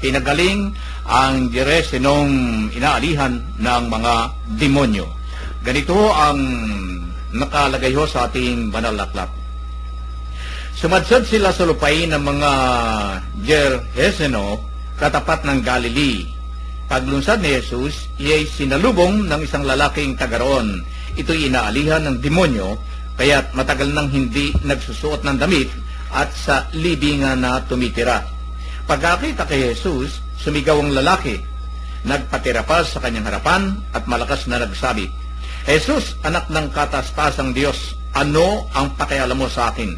pinagaling ang Jeresenong inaalihan ng mga demonyo. Ganito ang nakalagay ho sa ating banal na aklat. Sumadsad sila sa lupain ng mga Jereseno katapat ng Galilee. Paglunsad ni Jesus, iya'y sinalubong ng isang lalaking tagaroon. Ito'y inaalihan ng demonyo, kaya't matagal nang hindi nagsusuot ng damit at sa libingan na tumitira. Pagkakita kay Jesus, sumigaw ang lalaki. Nagpatira pa sa kanyang harapan at malakas na nagsabi, "Jesus, anak ng katastasang Diyos, ano ang pakialam mo sa akin?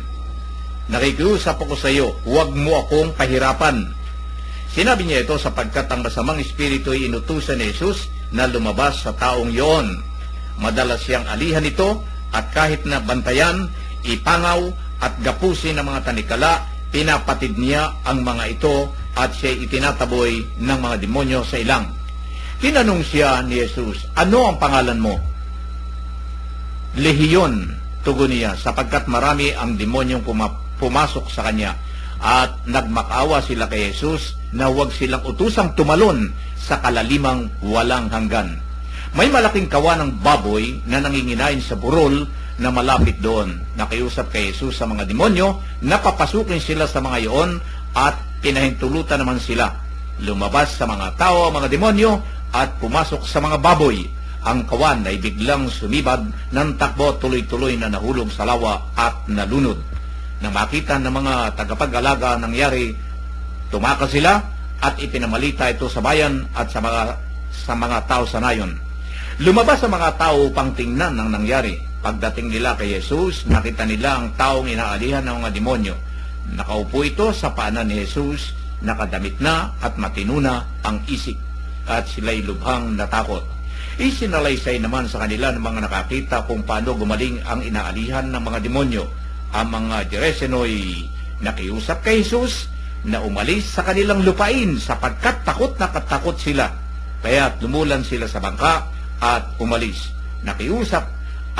Nakikiusap ako sa iyo, huwag mo akong pahirapan." Sinabi niya ito sapagkat ang masamang espiritu ay inutusan ni Jesus na lumabas sa taong iyon. Madalas siyang alihan ito at kahit na bantayan, ipangaw at gapusin ng mga tanikala, pinapatid niya ang mga ito at siya itinataboy ng mga demonyo sa ilang. Tinanong siya ni Jesus, "Ano ang pangalan mo?" "Lehiyon," tugon niya, sapagkat marami ang demonyong pumasok sa kanya. At nagmakaawa sila kay Jesus na huwag silang utusang tumalon sa kalalimang walang hanggan. May malaking kawan ng baboy na nanginginain sa burol na malapit doon. Nakiusap kay Jesus sa mga demonyo na papasukin sila sa mga iyon at pinahintulutan naman sila. Lumabas sa mga tao ang mga demonyo at pumasok sa mga baboy. Ang kawan ay biglang sumibad ng takbo, tuloy-tuloy na nahulog sa lawa at nalunod. Nang makita ng mga tagapag-alaga nangyari, tumakas sila at ipinamalita ito sa bayan at sa mga tao sa nayon. Lumabas ang mga tao upang tingnan ang nangyari. Pagdating nila kay Jesus, nakita nila ang taong inaalihan ng mga demonyo. Nakaupo ito sa paanan ni Jesus, nakadamit na at matino na ang isip, at sila'y lubhang natakot. Isinalaysay naman sa kanila ng mga nakakita kung paano gumaling ang inaalihan ng mga demonyo. Ang mga Jereseno'y nakiusap kay Jesus na umalis sa kanilang lupain sapagkat takot na katakot sila. Kaya lumulan sila sa bangka at umalis. Nakiusap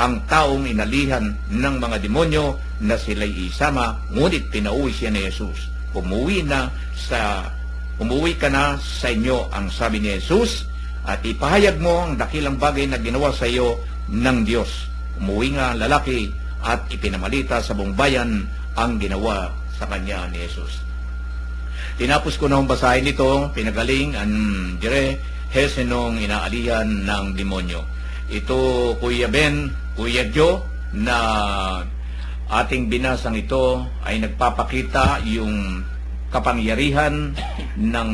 ang taong inalihan ng mga demonyo na sila'y isama, ngunit pinauwi siya ni Jesus. Umuwi ka na sa inyo, ang sabi ni Jesus, at ipahayag mo ang dakilang bagay na ginawa sa iyo ng Diyos. Umuwi nga ang lalaki at ipinamalita sa buong bayan ang ginawa sa kanya ni Jesus. Tinapos ko na ang basahin ito, pinagaling ang Jeresenong inaalihan ng demonyo. Ito, Kuya Ben, Kuya Joe, na ating binasang ito ay nagpapakita yung kapangyarihan ng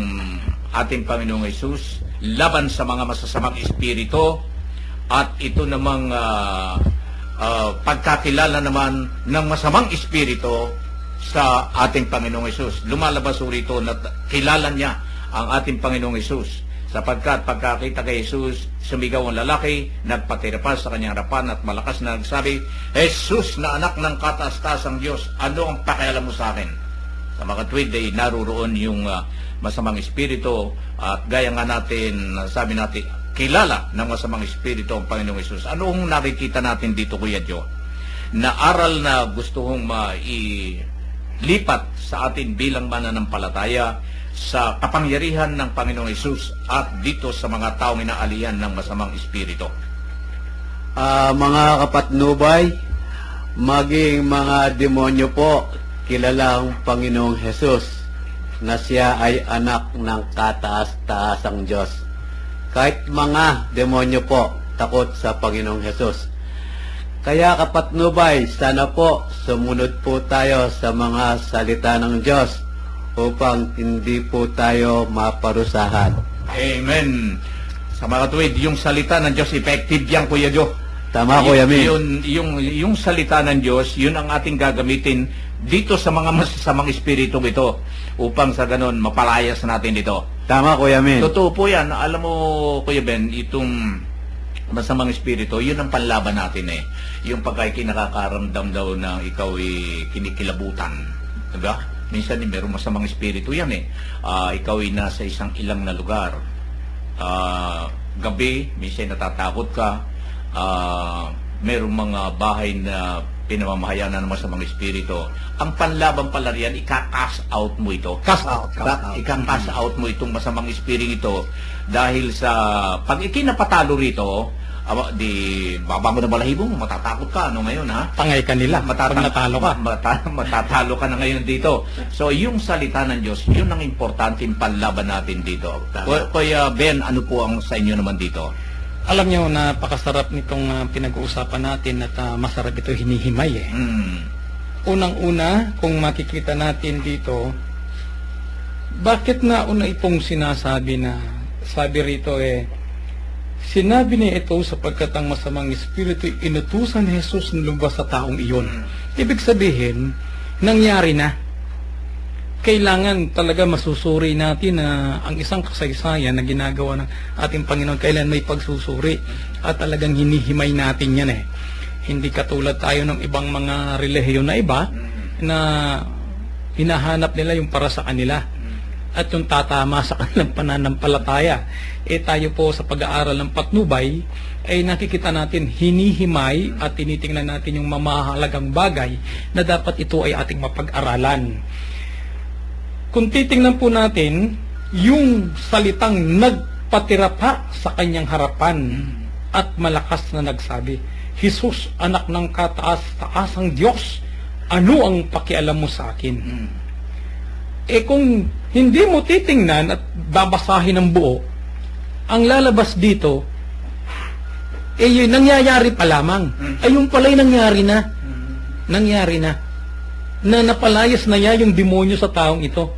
ating Panginoong Jesus laban sa mga masasamang espiritu, at ito namang pagkakilala naman ng masamang espiritu sa ating Panginoong Hesus. Lumalabas rito na kilala niya ang ating Panginoong Hesus, sapagkat pagkakita kay Hesus, sumigaw ang lalaki, nagpatira pa sa kanyang harapan at malakas na nagsabi, "Jesus na anak ng kataas-taasang Diyos, ano ang pakialam mo sa akin?" Sa mga tuwid ay naruroon yung masamang espiritu, at gaya nga natin, sabi natin, kilala ng masamang espiritu ang Panginoong Hesus. Anong nakikita natin dito, Kuya Joe? Na aral na gusto kong mailipat sa atin bilang mananampalataya sa kapangyarihan ng Panginoong Hesus at dito sa mga taong inaalihan ng masamang espiritu. Mga kapatnubay, maging mga demonyo po, kilala ang Panginoong Hesus na siya ay anak ng kataas-taasang Diyos. Kahit mga demonyo po, takot sa Panginoong Hesus. Kaya kapatnubay, sana po sumunod po tayo sa mga salita ng Diyos upang hindi po tayo maparusahan. Amen. Sa mga tuwid, yung salita ng Diyos, effective yan, Kuya Joe. Tama, Kuya Min. Yung salita ng Diyos, yun ang ating gagamitin dito sa mga masasamang espiritu ito, upang sa ganon mapalayas natin dito. Tama, Kuya Min. Totoo po yan. Alam mo, Kuya Ben, itong masamang espiritu, yun ang panlaban natin eh. Yung pagkay nakakaramdam daw na ikaw kinikilabutan. Diba? Minsan mayroong masamang espiritu yan eh. Ikaw nasa isang ilang na lugar. Gabi, minsan natatakot ka. Mayroong mga bahay na pinamamahayanan ng masamang espiritu. Ang panlaban pala riyan, ika-cast out mo ito. Cast out. Ika-cast out mo itong masamang espiritu ito dahil sa pag ikinapatalo rito, di babango na balahibo mo, matatakot ka ngayon, ha? Tangay ka nila pag natalo ka. Matatalo ka na ngayon dito. So, yung salita ng Diyos, yun ang importanteng panlaban natin dito. Kuya Ben, ano po ang sa inyo naman dito? Alam nyo, napakasarap nitong pinag-uusapan natin at masarap ito hinihimay eh. Unang-una, kung makikita natin dito, bakit na una itong sinasabi na, sabi rito sinabi niya ito sapagkat ang masamang espiritu inutusan ni Jesus na lumabas sa taong iyon. Ibig sabihin, nangyari na. Kailangan talaga masusuri natin na ang isang kasaysayan na ginagawa ng ating Panginoon, kailan may pagsusuri at talagang hinihimay natin yan eh. Hindi katulad tayo ng ibang mga relihiyon na iba na hinahanap nila yung para sa kanila at yung tatama sa kanilang pananampalataya. Tayo po sa pag-aaral ng patnubay ay nakikita natin hinihimay at tinitingnan natin yung mamahalagang bagay na dapat ito ay ating mapag-aralan. Kung titingnan po natin yung salitang nagpatira pa sa kanyang harapan at malakas na nagsabi, Jesus, anak ng kataas-taasang Diyos, ano ang pakialam mo sa akin? Kung hindi mo titingnan at babasahin ng buo, ang lalabas dito, yun, nangyayari pa lamang. Yung pala'y nangyari na. Nangyari na. Na napalayas na niya yung demonyo sa taong ito.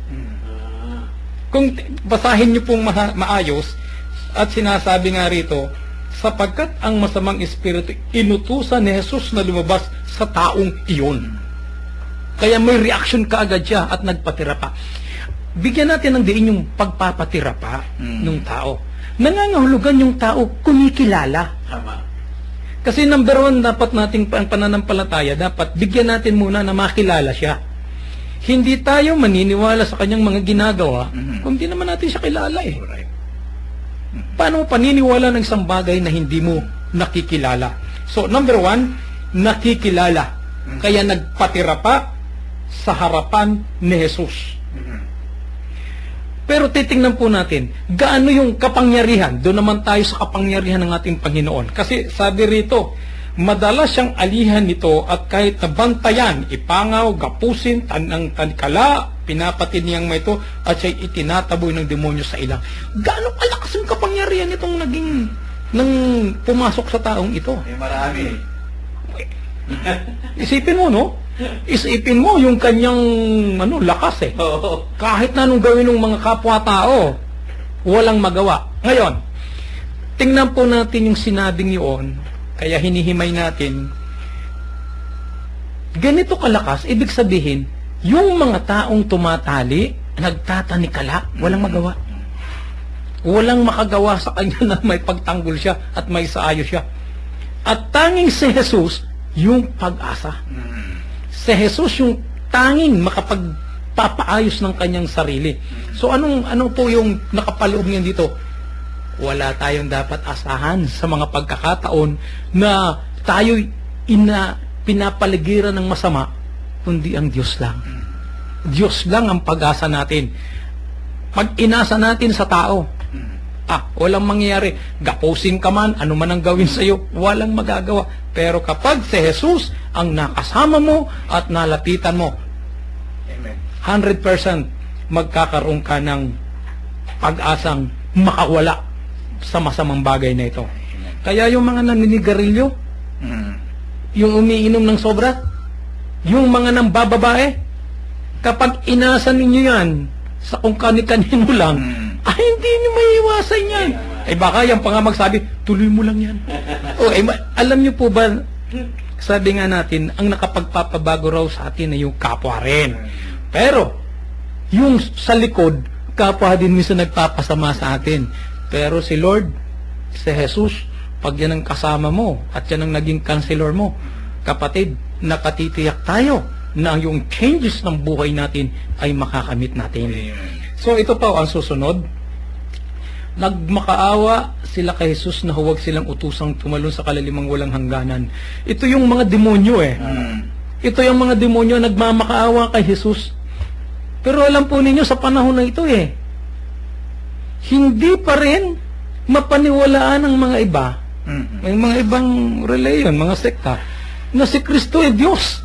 Kung basahin niyo pong maayos, at sinasabi nga rito, sapagkat ang masamang espiritu inutusan ni Jesus na lumabas sa taong iyon. Kaya may reaction kaagad siya at nagpatira pa. Bigyan natin ng diin yung pagpapatira pa ng tao. Nangangahulugan yung tao kumikilala. Kasi number one, dapat nating ang pananampalataya, dapat bigyan natin muna na makilala siya. Hindi tayo maniniwala sa kanyang mga ginagawa kung di naman natin siya kilala eh. Paano mo paniniwala ng isang bagay na hindi mo nakikilala? So, number one, nakikilala. Kaya nagpatira pa sa harapan ni Jesus. Pero titingnan po natin, gaano yung kapangyarihan? Doon naman tayo sa kapangyarihan ng ating Panginoon. Kasi sabi rito, madalas siyang alihan nito at kahit nabantayan, ipangaw, gapusin, tanang tanikala, pinapatid niyang may ito at siya'y itinataboy ng demonyo sa ilang. Gaano kalakas yung kapangyarihan nitong nang pumasok sa taong ito? Marami. Isipin mo, no? Isipin mo yung kanyang lakas eh. Kahit na anong gawin ng mga kapwa-tao, walang magawa. Ngayon, tingnan po natin yung sinabing yun, kaya hinihimay natin. Ganito kalakas, ibig sabihin, yung mga taong tumatali, nagtatanikala, walang magawa. Walang makagawa sa kanya na may pagtanggol siya at may saayo siya. At tanging si Jesus, yung pag-asa. Si Jesus yung tanging makapagpapaayos ng kanyang sarili. So anong po yung nakapaloob niyan dito? Wala tayong dapat asahan sa mga pagkakataon na tayo'y pinapaligiran ng masama, kundi ang Diyos lang. Diyos lang ang pag-asa natin. Pag inasa natin sa tao, walang mangyayari. Gapusin ka man, ano man ang gawin sa iyo, walang magagawa. Pero kapag si Jesus ang nakasama mo at nalapitan mo, 100% magkakaroon ka ng pag-asang makawala sa masamang bagay na ito. Kaya yung mga naninigarilyo, yung umiinom ng sobra, yung mga nambababae, kapag inasa ninyo yan sa kung kani-kanino lang, hindi nyo maiiwasan yan. Baka yan pa nga magsabi, tuloy mo lang yan. Alam nyo po ba, sabi nga natin, ang nakapagpapabago raw sa atin ay yung kapwa rin. Pero, yung sa likod, kapwa din minsan nagpapasama sa atin. Pero si Lord, si Jesus, pag yan ang kasama mo, at yan ang naging counselor mo, kapatid, nakatitiyak tayo na yung changes ng buhay natin ay makakamit natin. So ito pa ang susunod. nagmakaawa sila kay Jesus na huwag silang utusang tumalon sa kalalimang walang hangganan. Ito yung mga demonyo eh. Ito yung mga demonyo nagmamakaawa kay Jesus. Pero alam po ninyo sa panahon na ito eh, hindi pa rin mapaniwalaan ng mga iba, may mga ibang reliyon, mga sekta, na si Kristo ay Diyos.